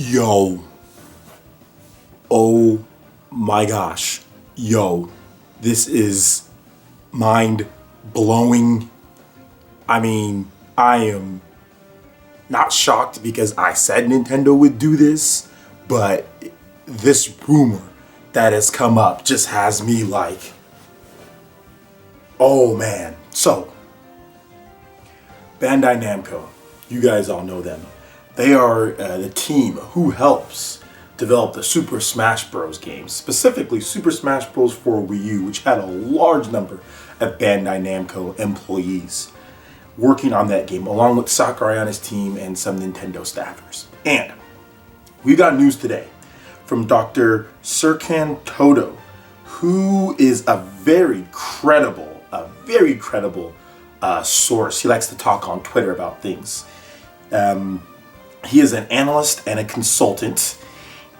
Yo, oh my gosh, yo, this is mind blowing. I mean, I am not shocked because I said Nintendo would do this, but this rumor that has come up just has me like, oh man. So, Bandai Namco, you guys all know them. They are the team who helps develop the Super Smash Bros. Games, specifically Super Smash Bros. For Wii U, which had a large number of Bandai Namco employees working on that game, along with Sakurai on his team and some Nintendo staffers. And we got news today from Dr. Serkan Toto, who is a very credible source. He likes to talk on Twitter about things. He is an analyst and a consultant,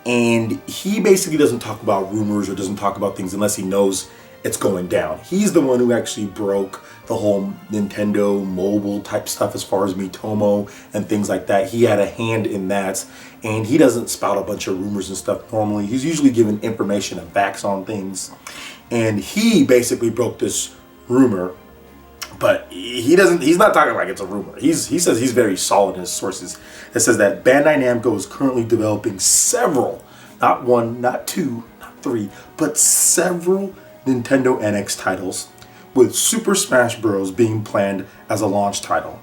and he basically doesn't talk about rumors or doesn't talk about things unless he knows it's going down. He's the one who actually broke the whole Nintendo mobile type stuff as far as Miitomo and things like that. He had a hand in that, and he doesn't spout a bunch of rumors and stuff normally. He's usually given information and facts on things, and he basically broke this rumor. But he's not talking like it's a rumor. He says he's very solid in his sources. It says that Bandai Namco is currently developing several, not one, not two, not three, but several Nintendo NX titles, with Super Smash Bros. Being planned as a launch title.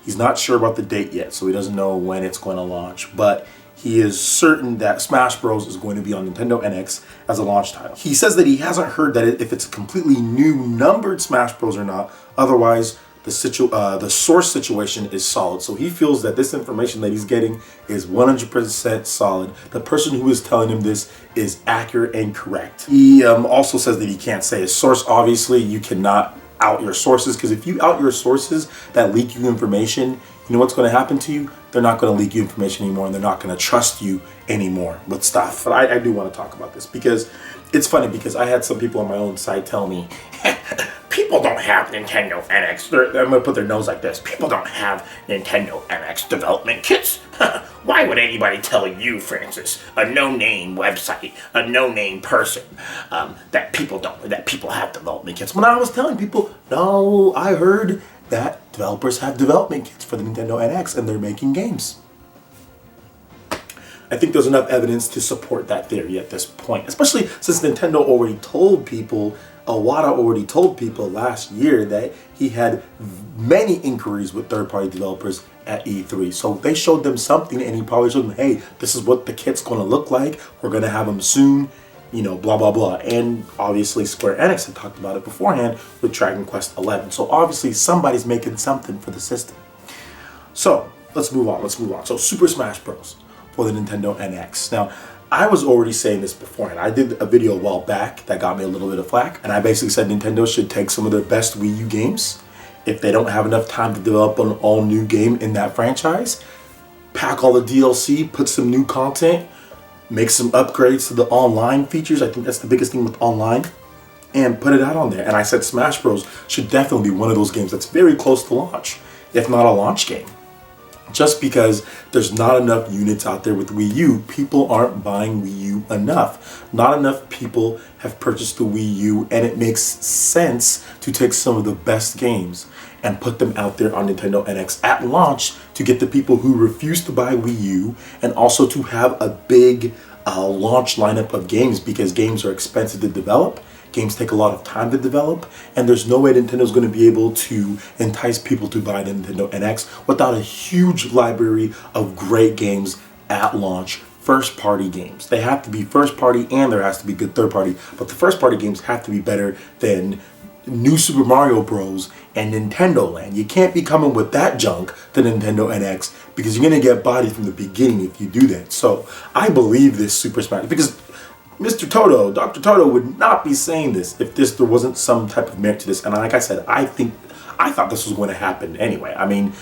He's not sure about the date yet, so he doesn't know when it's going to launch, but he is certain that Smash Bros. Is going to be on Nintendo NX as a launch title. He says that he hasn't heard that if it's a completely new numbered Smash Bros. Or not. Otherwise, the source situation is solid. So he feels that this information that he's getting is 100% solid. The person who is telling him this is accurate and correct. He also says that he can't say his source. Obviously, you cannot out your sources, because if you out your sources that leak you information, you know what's going to happen to you? They're not going to leak you information anymore, and they're not going to trust you anymore with stuff. But I do want to talk about this because it's funny, because I had some people on my own site tell me, people don't have Nintendo NX. I'm going to put their nose like this. People don't have Nintendo NX development kits. Why would anybody tell you, Francis, a no-name website, a no-name person, that people have development kits? When I was telling people, no, I heard that developers have development kits for the Nintendo NX and they're making games. I think there's enough evidence to support that theory at this point, especially since Nintendo already told people, Iwata already told people last year that he had many inquiries with third-party developers at E3. So they showed them something, and he probably showed them, hey, this is what the kit's going to look like. We're going to have them soon, you know, blah, blah, blah. And obviously Square Enix had talked about it beforehand with Dragon Quest XI. So obviously somebody's making something for the system. So let's move on. So Super Smash Bros. For the Nintendo NX. Now, I was already saying this beforehand. I did a video a while back that got me a little bit of flack, and I basically said Nintendo should take some of their best Wii U games. If they don't have enough time to develop an all-new game in that franchise, pack all the DLC, put some new content, make some upgrades to the online features. I think that's the biggest thing with online, and put it out on there. And I said Smash Bros. Should definitely be one of those games that's very close to launch, if not a launch game. Just because there's not enough units out there with Wii U, people aren't buying Wii U enough. Not enough people have purchased the Wii U, and it makes sense to take some of the best games and put them out there on Nintendo NX at launch to get the people who refuse to buy Wii U, and also to have a big launch lineup of games, because games are expensive to develop. Games take a lot of time to develop, and there's no way Nintendo's going to be able to entice people to buy the Nintendo NX without a huge library of great games at launch. First-party games. They have to be first-party, and there has to be good third-party, but the first-party games have to be better than New Super Mario Bros. And Nintendo Land. You can't be coming with that junk to Nintendo NX, because you're going to get bodied from the beginning if you do that. So I believe this Super Smash, because Mr. Toto, Dr. Toto would not be saying this if there wasn't some type of merit to this. And like I said, I thought this was going to happen anyway. I mean,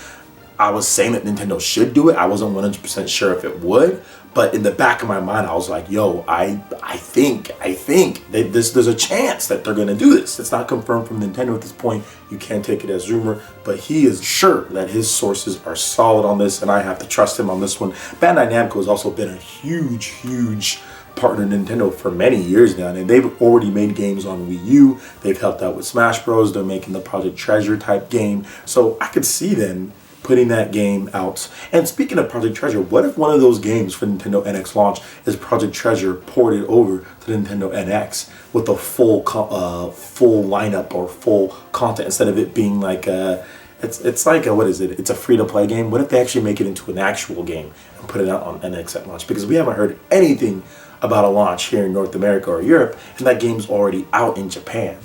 I was saying that Nintendo should do it. I wasn't 100% sure if it would, But in the back of my mind, I was like, yo, I think that there's a chance that they're going to do this. It's not confirmed from Nintendo at this point. You can't take it as rumor, but he is sure that his sources are solid on this, and I have to trust him on this one. Bandai Namco has also been a huge partner of Nintendo for many years now, and they've already made games on Wii U. They've helped out with Smash Bros. They're making the Project Treasure type game, so I could see them putting that game out. And speaking of Project Treasure, what if one of those games for Nintendo NX launch is Project Treasure ported over to Nintendo NX with a full lineup or full content, instead of it being like it's like what is it? It's a free-to-play game. What if they actually make it into an actual game and put it out on NX at launch? Because we haven't heard anything about a launch here in North America or Europe, and that game's already out in Japan.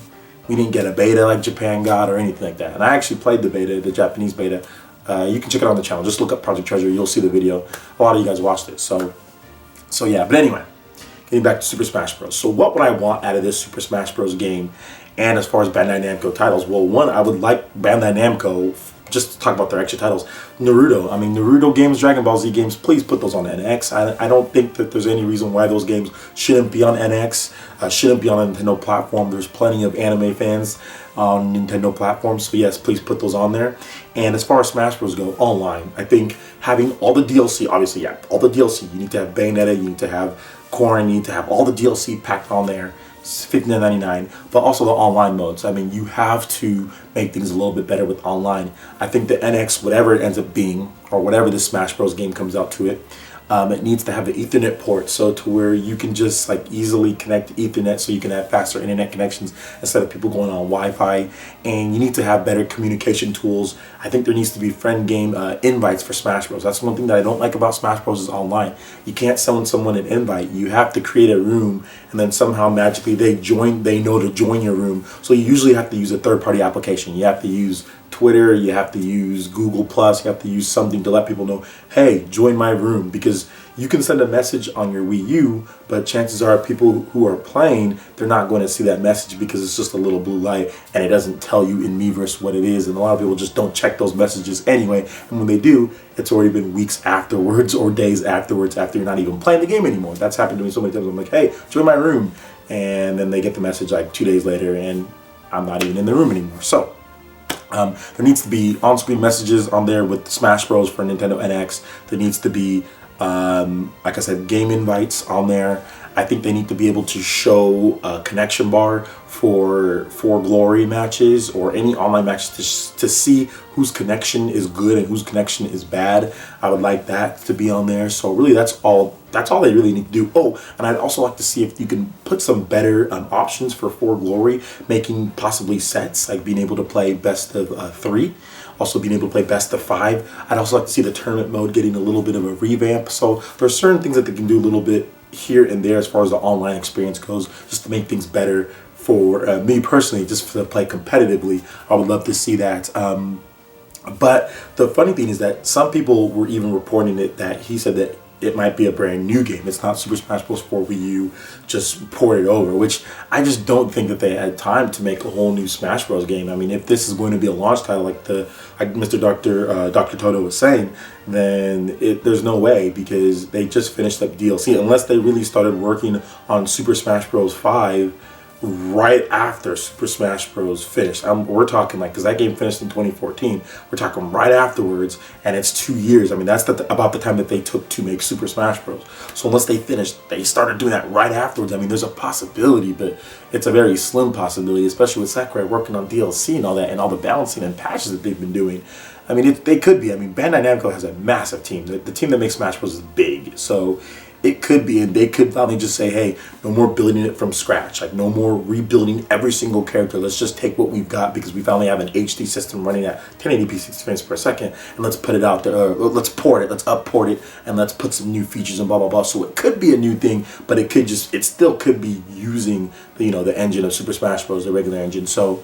We didn't get a beta like Japan got or anything like that. And I actually played the beta, the Japanese beta. You can check it on the channel. Just look up Project Treasure. You'll see the video. A lot of you guys watched it. So yeah. But anyway, getting back to Super Smash Bros. So what would I want out of this Super Smash Bros. Game? And as far as Bandai Namco titles, well, one, I would like Bandai Namco, just to talk about their extra titles. Naruto games, Dragon Ball Z games, please put those on NX. I don't think that there's any reason why those games shouldn't be on NX, shouldn't be on a Nintendo platform. There's plenty of anime fans on Nintendo platforms, so yes, please put those on there. And as far as Smash Bros. Go, online, I think having all the DLC, obviously, yeah, all the DLC, you need to have Bayonetta, you need to have Corrin, you need to have all the DLC packed on there. It's $59.99, but also the online modes. I mean, you have to make things a little bit better with online. I think the NX, whatever it ends up being, or whatever the Smash Bros. Game comes out to it, it needs to have an Ethernet port, so to where you can just like easily connect to Ethernet, so you can have faster internet connections instead of people going on Wi-Fi. And you need to have better communication tools. I think there needs to be friend game invites for Smash Bros. That's one thing that I don't like about Smash Bros. Is online. You can't send someone an invite. You have to create a room, and then somehow magically they know to join your room. So you usually have to use a third-party application. You have to use Twitter, you have to use Google Plus, you have to use something to let people know, hey, join my room. Because you can send a message on your Wii U, but chances are people who are playing, they're not going to see that message because it's just a little blue light and it doesn't tell you in Miiverse what it is. And a lot of people just don't check those messages anyway. And when they do, it's already been weeks afterwards or days afterwards, after you're not even playing the game anymore. That's happened to me so many times. I'm like, hey, join my room. And then they get the message like 2 days later and I'm not even in the room anymore. So there needs to be on-screen messages on there with Smash Bros. For Nintendo NX. There needs to be, like I said, game invites on there. I think they need to be able to show a connection bar for Glory matches or any online matches to see whose connection is good and whose connection is bad. I would like that to be on there. So really, that's all they really need to do. Oh, and I'd also like to see if you can put some better options for Glory, making possibly sets, like being able to play best of 3. Also being able to play best of 5. I'd also like to see the tournament mode getting a little bit of a revamp. So there's certain things that they can do a little bit here and there as far as the online experience goes, just to make things better for me personally, just to play competitively. I would love to see that. But the funny thing is that some people were even reporting it, that he said that it might be a brand new game. It's not Super Smash Bros. 4 Wii U just ported over, which I just don't think that they had time to make a whole new Smash Bros. Game. I mean, if this is going to be a launch title like Mr. Dr. Toto was saying, then there's no way, because they just finished up DLC. Unless they really started working on Super Smash Bros. 5 right after Super Smash Bros. Finished. We're talking like, because that game finished in 2014, we're talking right afterwards, and it's 2 years. I mean, that's about the time that they took to make Super Smash Bros. So unless they started doing that right afterwards, I mean, there's a possibility, but it's a very slim possibility, especially with Sakurai working on DLC and all that, and all the balancing and patches that they've been doing. I mean, they could be. I mean, Bandai Namco has a massive team. The team that makes Smash Bros. Is big, so it could be, and they could finally just say, hey, no more building it from scratch. Like, no more rebuilding every single character. Let's just take what we've got, because we finally have an HD system running at 1080p 60 frames per second, and let's put it out there. Let's port it, let's up-port it, and let's put some new features and blah, blah, blah. So it could be a new thing, but it still could be using the engine of Super Smash Bros., the regular engine. So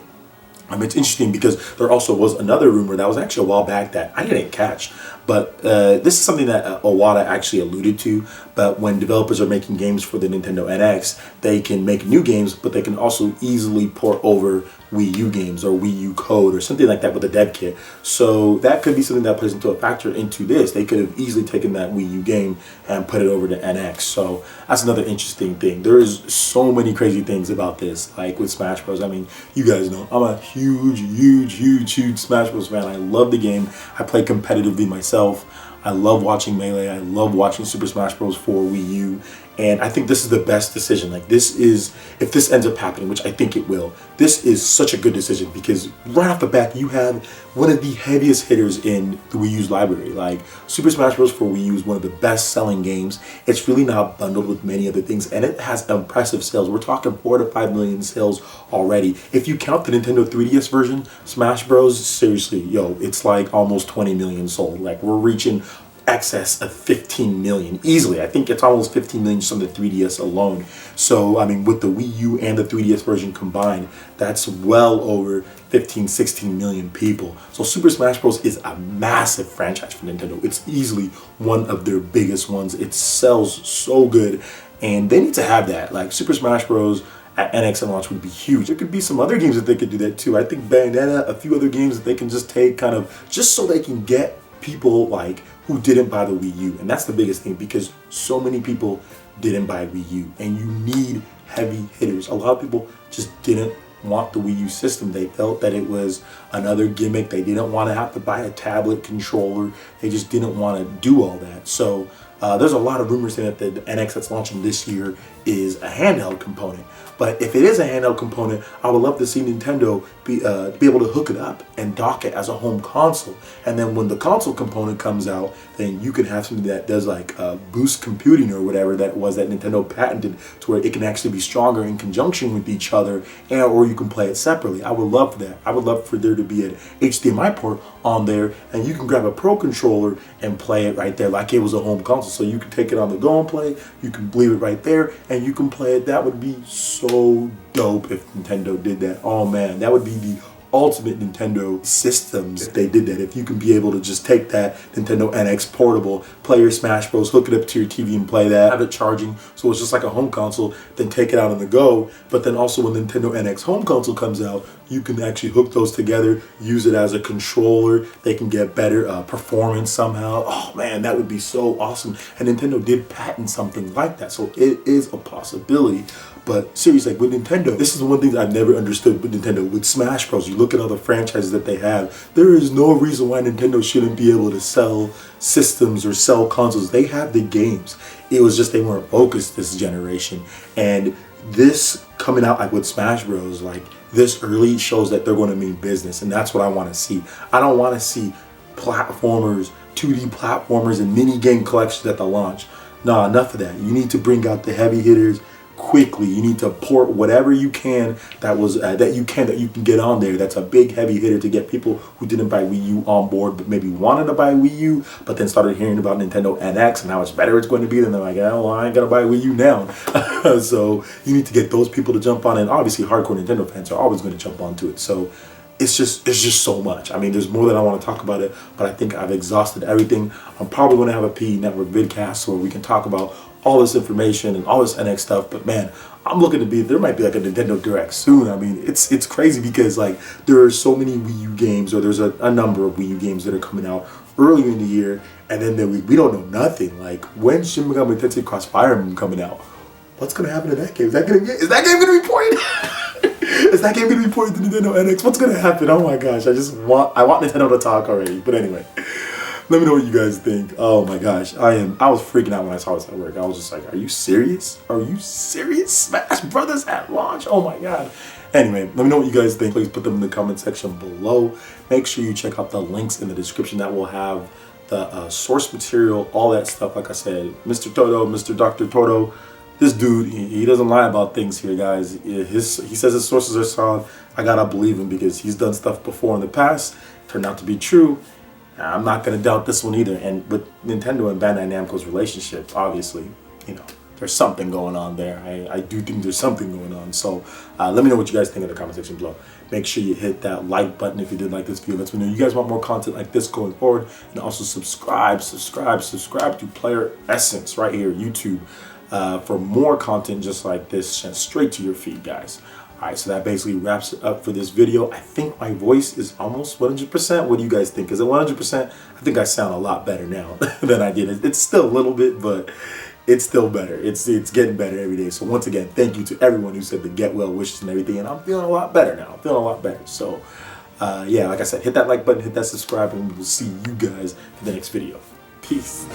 it's interesting, because there also was another rumor that was actually a while back that I didn't catch, but this is something that Iwata actually alluded to. But when developers are making games for the Nintendo NX, they can make new games, but they can also easily port over Wii U games or Wii U code or something like that with a dev kit. So that could be something that plays into a factor into this. They could have easily taken that Wii U game and put it over to NX. So that's another interesting thing. There is so many crazy things about this, like with Smash Bros. I mean, you guys know I'm a huge Smash Bros. Fan. I love the game. I play competitively myself. I love watching Melee. I love watching Super Smash Bros. For Wii U. And I think this is the best decision. Like, this is, if this ends up happening, which I think it will, this is such a good decision because right off the bat, you have one of the heaviest hitters in the Wii U's library. Like, Super Smash Bros. For Wii U is one of the best selling games. It's really not bundled with many other things, and it has impressive sales. We're talking 4 to 5 million sales already. If you count the Nintendo 3DS version, Smash Bros., seriously, yo, it's like almost 20 million sold. Like, we're reaching excess of 15 million easily. I think it's almost 15 million just on the 3DS alone. So, I mean, with the Wii U and the 3DS version combined, that's well over 15, 16 million people. So Super Smash Bros. Is a massive franchise for Nintendo. It's easily one of their biggest ones. It sells so good, and they need to have that. Like, Super Smash Bros. At NX and launch would be huge. There could be some other games that they could do that too. I think Bandana, a few other games that they can just take kind of, just so they can get people like who didn't buy the Wii U. And that's the biggest thing, because so many people didn't buy Wii U, and you need heavy hitters. A lot of people just didn't want the Wii U system. They felt that it was another gimmick. They didn't want to have to buy a tablet controller. They just didn't want to do all that. So there's a lot of rumors saying that the NX that's launching this year is a handheld component. But if it is a handheld component, I would love to see Nintendo be able to hook it up and dock it as a home console. And then when the console component comes out, then you can have something that does like boost computing or whatever that was that Nintendo patented, to where it can actually be stronger in conjunction with each other, and or you can play it separately. I would love that. I would love for there to be an HDMI port on there, and you can grab a Pro controller and play it right there like it was a home console. So you can take it on the go and play. You can leave it right there, and you can play it. That would be so dope if Nintendo did that. Oh man, that would be the ultimate Nintendo systems if they did that. If you can be able to just take that Nintendo NX portable, play your Smash Bros, hook it up to your TV and play that, have it charging so it's just like a home console, then take it out on the go. But then also when Nintendo NX home console comes out, you can actually hook those together, use it as a controller. They can get better performance somehow. Oh man, that would be so awesome. And Nintendo did patent something like that, so it is a possibility. But seriously, like with Nintendo, this is the one thing that I've never understood with Nintendo. With Smash Bros, you look at all the franchises that they have, there is no reason why Nintendo shouldn't be able to sell systems or sell consoles. They have the games. It was just they weren't focused this generation. And this coming out like with Smash Bros, like this early, shows that they're going to mean business. And that's what I want to see. I don't want to see platformers, 2D platformers and mini game collections at the launch. Nah, enough of that. You need to bring out the heavy hitters quickly. You need to port whatever you can that you can get on there. That's a big heavy hitter to get people who didn't buy Wii U on board, but maybe wanted to buy Wii U, but then started hearing about Nintendo NX and how much better it's going to be. Then they're like, oh, well, I ain't gonna buy Wii U now. So you need to get those people to jump on, and obviously hardcore Nintendo fans are always going to jump onto it. So it's just so much. I mean, there's more than I want to talk about it, but I think I've exhausted everything. I'm probably going to have a PE Network vidcast where we can talk about all this information and all this NX stuff. But man, I'm looking to there might be like a Nintendo Direct soon. I mean, it's crazy because like there are so many Wii U games, or there's a number of Wii U games that are coming out early in the year, and then we don't know nothing. Like, when's Shin Megami Tensei Cross Fire Emblem coming out? What's gonna happen to that game? Is that game gonna be ported? Is that game gonna be ported to Nintendo NX? What's gonna happen? Oh my gosh, I want Nintendo to talk already. But anyway, let me know what you guys think. Oh my gosh, I was freaking out when I saw this at work. I was just like, are you serious? Are you serious? Smash Brothers at launch? Oh my god. Anyway, let me know what you guys think. Please put them in the comment section below. Make sure you check out the links in the description that will have the source material, all that stuff. Like I said, Mr. Toto, Mr. Dr. Toto, this dude, he doesn't lie about things here, guys. He says his sources are solid. I gotta believe him because he's done stuff before in the past, turned out to be true. I'm not gonna doubt this one either. And with Nintendo and Bandai Namco's relationship, obviously, you know, there's something going on there. I do think there's something going on. So let me know what you guys think in the comment section below. Make sure you hit that like button if you did like this video. Let me know you guys want more content like this going forward. And also subscribe to PlayerEssence right here, YouTube, for more content just like this sent straight to your feed, guys. Alright, so that basically wraps it up for this video. I think my voice is almost 100%. What do you guys think? Is it 100%? I think I sound a lot better now than I did. It's still a little bit, but it's still better. It's getting better every day. So once again, thank you to everyone who said the get well wishes and everything. And I'm feeling a lot better now. I'm feeling a lot better. So yeah, like I said, hit that like button, hit that subscribe, and we will see you guys in the next video. Peace.